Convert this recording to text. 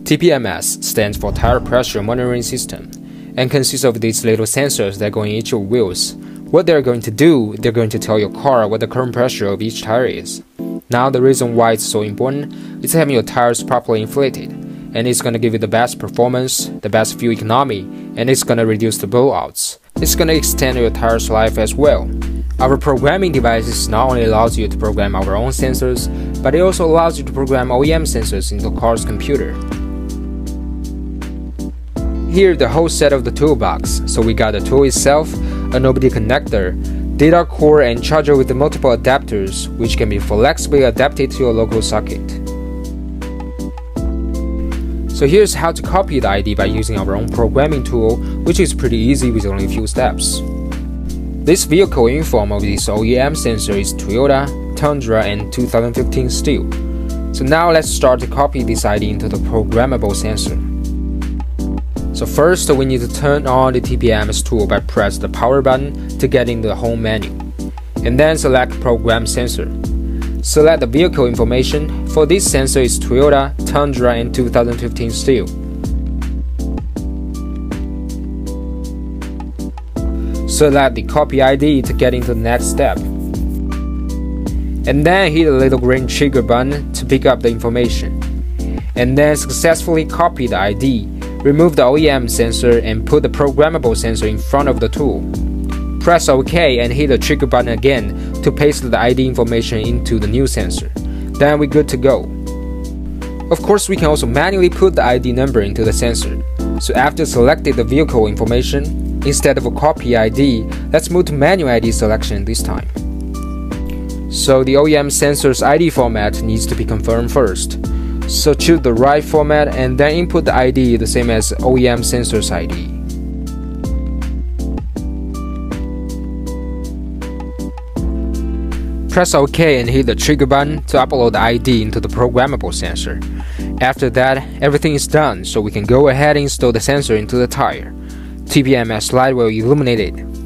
TPMS stands for Tire Pressure Monitoring System and consists of these little sensors that go in each of your wheels. What they're going to do, they're going to tell your car what the current pressure of each tire is. Now the reason why it's so important is having your tires properly inflated, and it's going to give you the best performance, the best fuel economy, and it's going to reduce the blowouts. It's going to extend your tire's life as well. Our programming devices not only allows you to program our own sensors, but it also allows you to program OEM sensors into the car's computer. Here the whole set of the toolbox, so we got the tool itself, a nobody connector, data core and charger with the multiple adapters, which can be flexibly adapted to your local socket. So here's how to copy the ID by using our own programming tool, which is pretty easy with only a few steps. This vehicle uniform of this OEM sensor is Toyota, Tundra, and 2015 steel. So now let's start to copy this ID into the programmable sensor. So first we need to turn on the TPMS tool by press the power button to get in the home menu. And then select Program Sensor. Select the vehicle information. For this sensor is Toyota, Tundra, and 2015 steel. Select the copy ID to get into the next step. And then hit the little green trigger button to pick up the information. And then successfully copy the ID. Remove the OEM sensor and put the programmable sensor in front of the tool. Press OK and hit the trigger button again to paste the ID information into the new sensor. Then we're good to go. Of course, we can also manually put the ID number into the sensor. So after selecting the vehicle information, instead of a copy ID, let's move to manual ID selection this time. So the OEM sensor's ID format needs to be confirmed first. So choose the right format and then input the ID the same as OEM sensor's ID. Press OK and hit the trigger button to upload the ID into the programmable sensor. After that, everything is done, so we can go ahead and install the sensor into the tire. TPMS light will illuminate it.